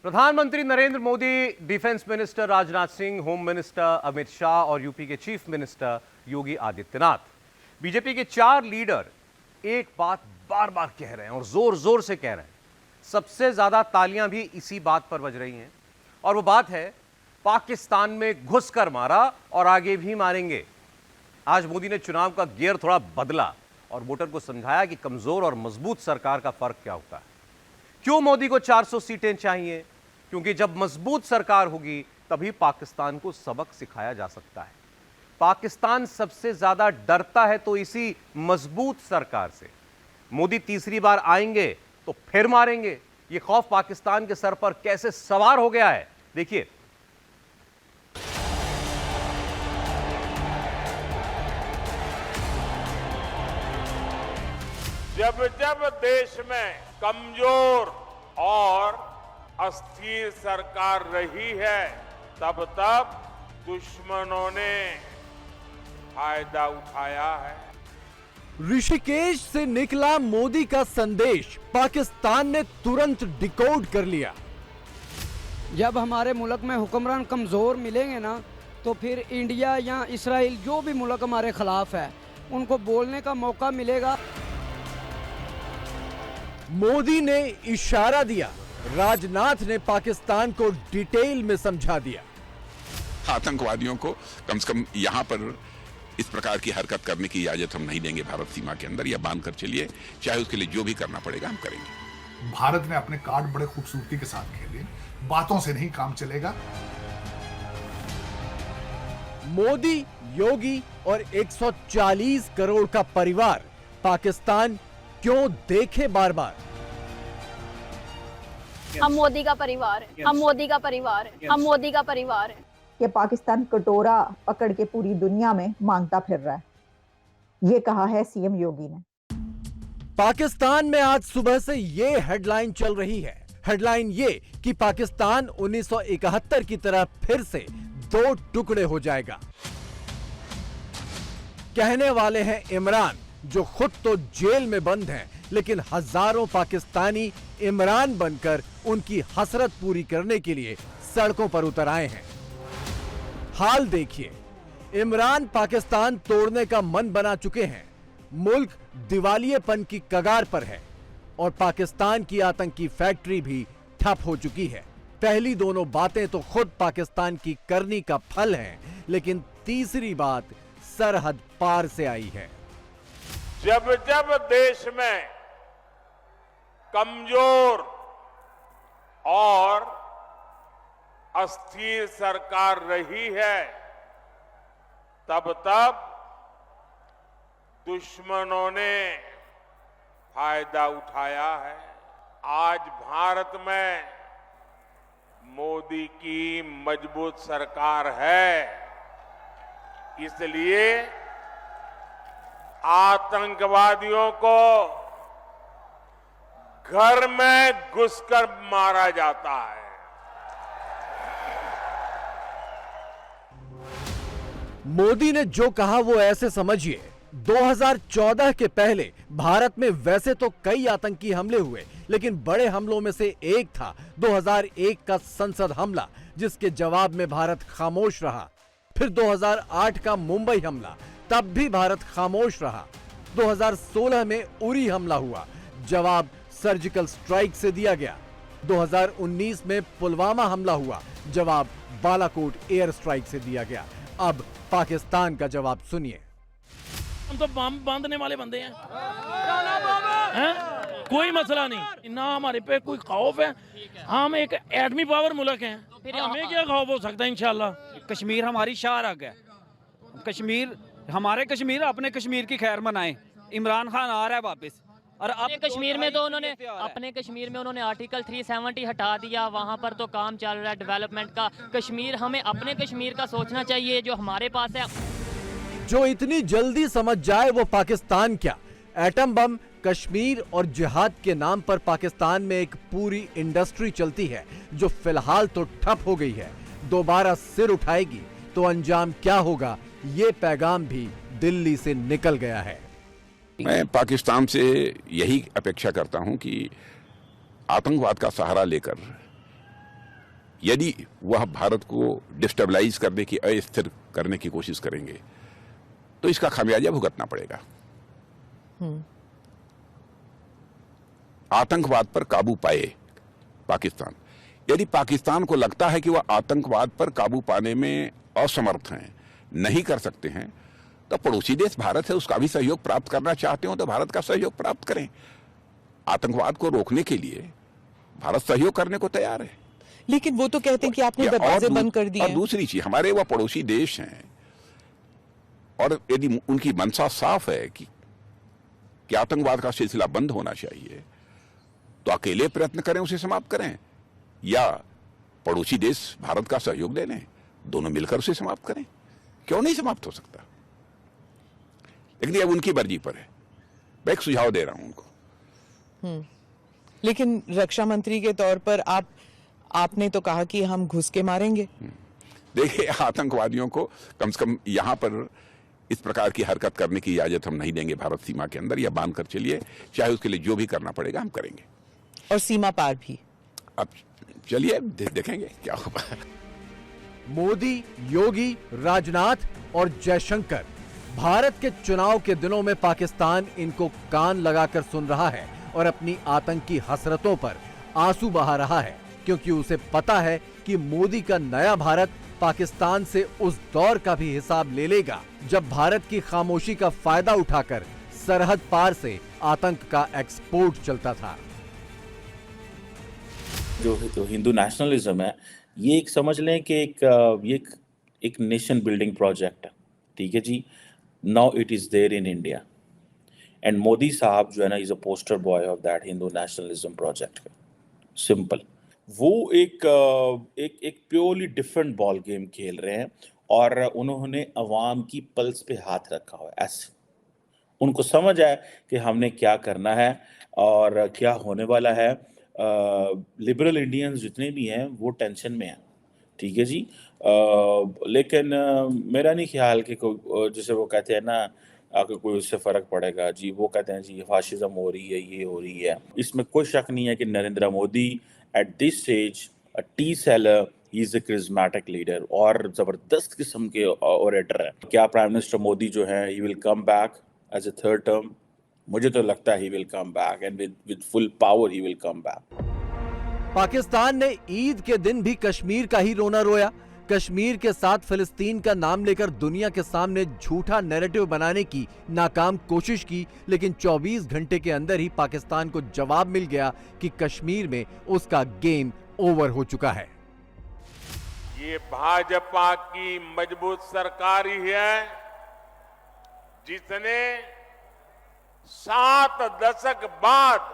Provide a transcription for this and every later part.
प्रधानमंत्री Narendra Modi, defence minister Rajnath Singh, home minister Amit Shah और UP के chief minister Yogi Adityanath, BJP के 4 लीडर एक बात बार बार कह रहे हैं और जोर जोर से कह रहे हैं। सबसे ज्यादा तालियां भी इसी बात पर बज रही हैं और वो बात है पाकिस्तान में घुसकर मारा और आगे भी मारेंगे। आज मोदी ने चुनाव का गियर थोड़ा बदला और वोटर को समझाया कि कमजोर और मजबूत सरकार का फर्क क्या होता है। क्यों मोदी को 400 सीटें चाहिए? क्योंकि जब मजबूत सरकार होगी तभी पाकिस्तान को सबक सिखाया जा सकता है। पाकिस्तान सबसे ज्यादा डरता है तो इसी मजबूत सरकार से। मोदी तीसरी बार आएंगे तो फिर मारेंगे। यह खौफ पाकिस्तान के सर पर कैसे सवार हो गया है, देखिए। जब जब देश में कमजोर और अस्थिर सरकार रही है, तब तब दुश्मनों ने फायदा उठाया है। ऋषिकेश से निकला मोदी का संदेश पाकिस्तान ने तुरंत डिकोड कर लिया। जब हमारे मुल्क में हुक्मरान कमजोर मिलेंगे ना, तो फिर इंडिया या इसराइल जो भी मुल्क हमारे खिलाफ है, उनको बोलने का मौका मिलेगा। मोदी ने इशारा दिया, राजनाथ ने पाकिस्तान को डिटेल में समझा दिया। आतंकवादियों को कम से कम यहां पर इस प्रकार की हरकत करने की इजाजत हम नहीं देंगे। भारत सीमा के अंदर या बांध कर चलिए, चाहे उसके लिए जो भी करना पड़ेगा हम करेंगे। भारत ने अपने कार्ड बड़े खूबसूरती के साथ खेले, बातों से नहीं काम चलेगा। मोदी, योगी और 140 करोड़ का परिवार पाकिस्तान क्यों देखे बार बार? हम मोदी का परिवार है, हम मोदी का परिवार है, हम मोदी का परिवार है। कि पाकिस्तान कटोरा पकड़ के पूरी दुनिया में मांगता फिर रहा है, ये कहा है सीएम योगी ने। पाकिस्तान में आज सुबह से ये हेडलाइन चल रही है। हेडलाइन ये कि पाकिस्तान 1971 की तरह फिर से 2 टुकड़े हो जाएगा। कहने वाले हैं इमरान, जो खुद तो जेल में बंद हैं, लेकिन हजारों पाकिस्तानी इमरान बनकर उनकी हसरत पूरी करने के लिए सड़कों पर उतर आए हैं। हाल देखिए, इमरान पाकिस्तान तोड़ने का मन बना चुके हैं। मुल्क दिवालियेपन की कगार पर है और पाकिस्तान की आतंकी फैक्ट्री भी ठप हो चुकी है। पहली दोनों बातें तो खुद पाकिस्तान की करनी का फल हैं, लेकिन तीसरी बात सरहद पार से आई है। जब जब देश में कमजोर और अस्थिर सरकार रही है, तब तब दुश्मनों ने फायदा उठाया है। आज भारत में मोदी की मजबूत सरकार है, इसलिए आतंकवादियों को घर में घुसकर मारा जाता है। मोदी ने जो कहा वो ऐसे समझिए, 2014 के पहले भारत में वैसे तो कई आतंकी हमले हुए, लेकिन बड़े हमलों में से एक था 2001 का संसद हमला, जिसके जवाब में भारत खामोश रहा। फिर 2008 का मुंबई हमला, तब भी भारत खामोश रहा। 2016 में उरी हमला हुआ, जवाब सर्जिकल स्ट्राइक से दिया गया। 2019 में पुलवामा हमला हुआ, जवाब बालाकोट एयर स्ट्राइक से दिया गया। अब पाकिस्तान का जवाब सुनिए। हम तो बम बांधने वाले बंदे हैं, कोई मसला नहीं, ना हमारे पे कोई खौफ है। हम एक एटमी पावर मुल्क हैं, फिर हमें क्या खौफ हो सकता है? इंशाल्लाह कश्मीर हमारी शाहरग है। कश्मीर हमारे कश्मीर अपने कश्मीर की खैर मनाएं। इमरान खान आ रहा है वापस, और अपने कश्मीर में तो उन्होंने आर्टिकल 370 हटा दिया। वहाँ पर तो काम चल रहा है डेवलपमेंट का। कश्मीर, हमें अपने कश्मीर का सोचना चाहिए जो हमारे पास है। जो इतनी जल्दी समझ जाए वो पाकिस्तान क्या, एटम बम, कश्मीर और जिहाद के नाम पर पाकिस्तान में एक पूरी इंडस्ट्री चलती है जो फिलहाल तो ठप हो गई है। दोबारा सिर उठाएगी तो अंजाम क्या होगा, ये पैगाम भी दिल्ली से निकल गया है। मैं पाकिस्तान से यही अपेक्षा करता हूं कि आतंकवाद का सहारा लेकर यदि वह भारत को डिस्टेबलाइज करने की, अस्थिर करने की कोशिश करेंगे तो इसका खामियाजा भुगतना पड़ेगा। आतंकवाद पर काबू पाए पाकिस्तान, यदि पाकिस्तान को लगता है कि वह आतंकवाद पर काबू पाने में असमर्थ हैं, नहीं कर सकते हैं, तो पड़ोसी देश भारत है, उसका भी सहयोग प्राप्त करना चाहते हो तो भारत का सहयोग प्राप्त करें। आतंकवाद को रोकने के लिए भारत सहयोग करने को तैयार है। लेकिन वो तो कहते हैं कि आपने दरवाजे बंद कर दिए। और दूसरी चीज, हमारे वह पड़ोसी देश हैं और यदि उनकी मंशा साफ है कि आतंकवाद का सिलसिला बंद होना चाहिए, तो अकेले प्रयत्न करें उसे समाप्त करें या पड़ोसी देश भारत का सहयोग दे लें, दोनों मिलकर उसे समाप्त करें। क्यों नहीं समाप्त हो सकता? लेकिन अब उनकी मर्जी पर है। मैं एक सुझाव दे रहा हूं उनको। लेकिन रक्षा मंत्री के तौर पर आपने तो कहा कि हम घुस के मारेंगे। देखिए, आतंकवादियों को कम से कम यहां पर इस प्रकार की हरकत करने की इजाजत हम नहीं देंगे भारत सीमा के अंदर, या बांध कर चलिए, चाहे उसके लिए जो भी करना पड़ेगा हम करेंगे। और सीमा पार भी। अब चलिए देखेंगे क्या होगा। मोदी, योगी, राजनाथ और जयशंकर, भारत के चुनाव के दिनों में पाकिस्तान इनको कान लगाकर सुन रहा है और अपनी आतंकी हसरतों पर आंसू बहा रहा है, क्योंकि उसे पता है कि मोदी का नया भारत पाकिस्तान से उस दौर का भी हिसाब ले लेगा जब भारत की खामोशी का फायदा उठाकर सरहद पार से आतंक का एक्सपोर्ट चलता था। जो हिंदू नेशनलिज्म है, ये एक समझ लें कि एक नेशन बिल्डिंग प्रोजेक्ट है, ठीक है जी। Now it is there in India and Modi साहब जो है ना, is a poster boy of that Hindu nationalism project. Simple, वो एक प्योरली डिफरेंट बॉल गेम खेल रहे हैं और उन्होंने अवाम की पल्स पे हाथ रखा हुआ है। ऐसे उनको समझ है कि हमने क्या करना है और क्या होने वाला है। लिबरल इंडियंस जितने भी हैं वो टेंशन में हैं, ठीक है जी। लेकिन मेरा नहीं ख्याल कि कोई, जैसे वो कहते हैं ना, कि कोई उससे फ़र्क पड़ेगा जी। वो कहते हैं जी फाशिज्म हो रही है, ये हो रही है। इसमें कोई शक नहीं है कि Narendra Modi at this stage a T seller, he is a charismatic leader और ज़बरदस्त किस्म के ओरेटर है। क्या प्राइम मिनिस्टर मोदी जो है, he will come back as a third term? मुझे तो लगता है he will come back and with full power he will come back. Pakistan ने ईद के दिन भी कश्मीर का ही रोना रोया। कश्मीर के साथ फिलिस्तीन का नाम लेकर दुनिया के सामने झूठा नैरेटिव बनाने की नाकाम कोशिश की, लेकिन 24 घंटे के अंदर ही पाकिस्तान को जवाब मिल गया कि कश्मीर में उसका गेम ओवर हो चुका है। ये भाजपा की मजबूत सरकार ही है जिसने 7 दशक बाद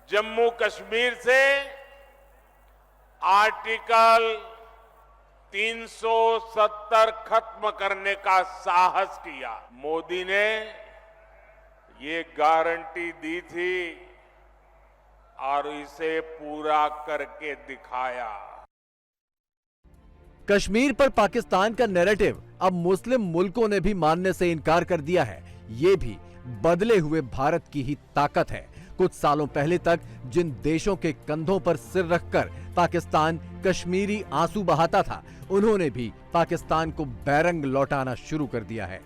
जम्मू कश्मीर से आर्टिकल 370 खत्म करने का साहस किया। मोदी ने ये गारंटी दी थी और इसे पूरा करके दिखाया। कश्मीर पर पाकिस्तान का नैरेटिव अब मुस्लिम मुल्कों ने भी मानने से इनकार कर दिया है। ये भी बदले हुए भारत की ही ताकत है। कुछ सालों पहले तक जिन देशों के कंधों पर सिर रखकर पाकिस्तान कश्मीरी आंसू बहाता था, उन्होंने भी पाकिस्तान को बैरंग लौटाना शुरू कर दिया है।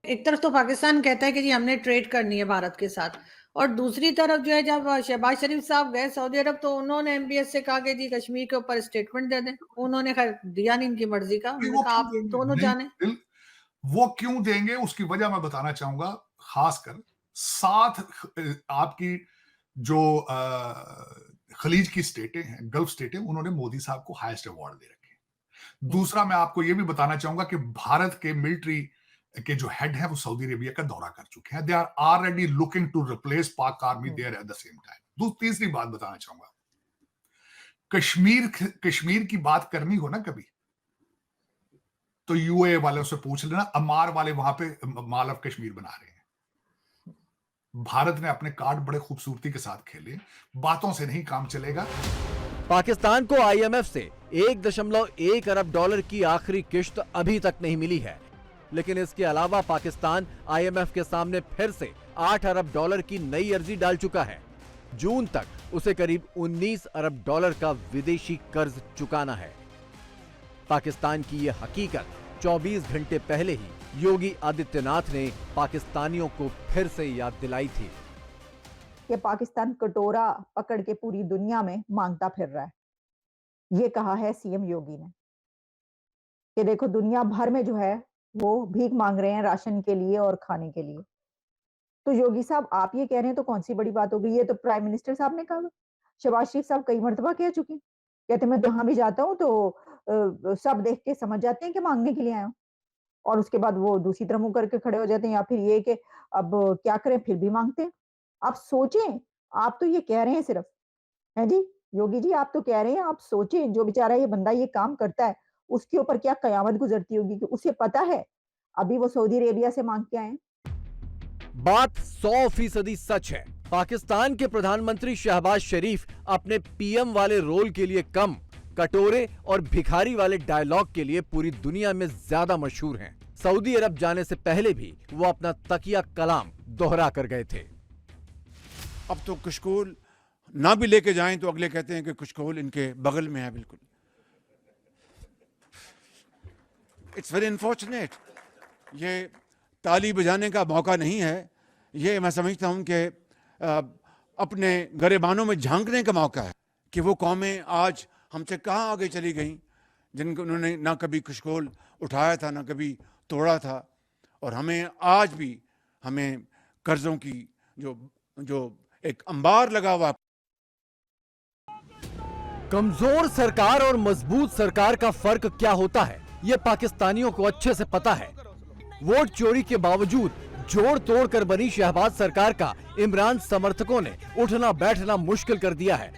एक तरफ तो पाकिस्तान कहता है कि जी हमने ट्रेड करनी है भारत के साथ, और दूसरी तरफ जो है, जब शहबाज शरीफ साहब गए सऊदी अरब तो उन्होंने MBS से कहा कि जी कश्मीर के ऊपर स्टेटमेंट दे दें। उन्होंने खैर दिया नहीं, इनकी मर्जी का। उन्होंने कहा आप दोनों जाने। वो क्यों देंगे उसकी वजह मैं बताना चाहूंगा। खासकर साथ आपकी जो खलीज की स्टेटें हैं, गल्फ स्टेटें, उन्होंने मोदी साहब को हाईएस्ट अवार्ड दे रखे। दूसरा मैं आपको यह भी बताना चाहूंगा कि भारत के मिलिट्री के जो हेड है वो सऊदी अरेबिया का दौरा कर चुके हैं। They are already looking to replace Pak army there at the same time. तीसरी बात बताना चाहूंगा, कश्मीर की बात करनी हो ना कभी, तो UAE वालों से पूछ लेना, अमार वाले वहां पे माल ऑफ कश्मीर बना रहे हैं। भारत ने अपने कार्ड बड़े खूबसूरती के साथ खेले, बातों से नहीं काम चलेगा। पाकिस्तान को IMF से 1.1 अरब डॉलर की आखिरी किश्त अभी तक नहीं मिली है, लेकिन इसके अलावा पाकिस्तान IMF के सामने फिर से 8 अरब डॉलर की नई अर्जी डाल चुका है। जून तक उसे करीब 19 अरब डॉलर का विदेशी कर्ज चुकाना है। पाकिस्तान की ये हकीकत 24 घंटे पहले ही योगी आदित्यनाथ ने पाकिस्तानियों को फिर से याद दिलाई थी कि पाकिस्तान कटोरा पकड़ के पूरी दुनिया में मांगता फिर रहा है। ये कहा है सीएम योगी ने कि देखो दुनिया भर में जो है वो भीख मांग रहे हैं राशन के लिए और खाने के लिए। तो योगी साहब आप ये कह रहे हैं तो कौन सी बड़ी बात हो गई? ये तो प्राइम मिनिस्टर साहब ने कहा, शहबाज शरीफ साहब कई मर्तबा कह चुके, कहते मैं जहां भी जाता हूं तो सब देख के समझ जाते हैं कि मांगने के लिए आया हूं, और उसके बाद वो दूसरी तरफ मुंह करके खड़े हो जाते हैं, या फिर ये कि अब क्या करें फिर भी मांगते हैं। आप सोचें, आप तो ये कह रहे हैं सिर्फ, है जी योगी जी, आप तो कह रहे हैं, आप सोचें जो बेचारा ये बंदा ये काम करता है उसके ऊपर क्या कयामत गुजरती होगी कि उसे पता है अभी वो सऊदी अरेबिया से मांग के आए। बात 100% सच है। पाकिस्तान के प्रधानमंत्री शहबाज शरीफ अपने पीएम वाले रोल के लिए कम, कटोरे और भिखारी वाले डायलॉग के लिए पूरी दुनिया में ज्यादा मशहूर हैं। सऊदी अरब जाने से पहले भी वो अपना तकिया कलाम दोहरा कर गए थे। अब तो कुशकोल ना भी लेके जाएं तो अगले कहते हैं कि कुशकोल इनके बगल में है। बिल्कुल, इट्स वेरी अनफॉर्चुनेट। ये ताली बजाने का मौका नहीं है, ये मैं समझता हूं कि अपने गरेबानों में झांकने का मौका है कि वो कौमें आज हमसे कहाँ आगे चली गईं जिनको उन्होंने ना कभी कुशकोल उठाया था ना कभी तोड़ा था, और हमें आज भी हमें कर्जों की जो एक अंबार लगा हुआ। कमजोर सरकार और मजबूत सरकार का फर्क क्या होता है ये पाकिस्तानियों को अच्छे से पता है। वोट चोरी के बावजूद जोड़ तोड़ कर बनी शहबाज सरकार का इमरान समर्थकों ने उठना बैठना मुश्किल कर दिया है।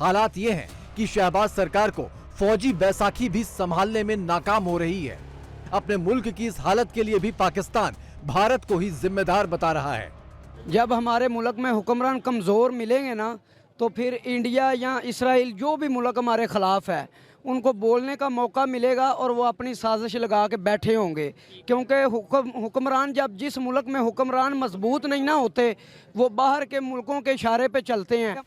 हालात ये हैं कि शहबाज सरकार को फौजी बैसाखी भी संभालने में नाकाम हो रही है। अपने मुल्क की इस हालत के लिए भी पाकिस्तान भारत को ही जिम्मेदार बता रहा है। जब हमारे मुल्क में हुक्मरान कमज़ोर मिलेंगे ना तो फिर इंडिया या इसराइल जो भी मुल्क हमारे ख़िलाफ़ है उनको बोलने का मौका मिलेगा और वो अपनी साजिश लगा के बैठे होंगे, क्योंकि हुक्मरान जब जिस मुल्क में हुक्मरान मजबूत नहीं ना होते वो बाहर के मुल्कों के इशारे पे चलते हैं।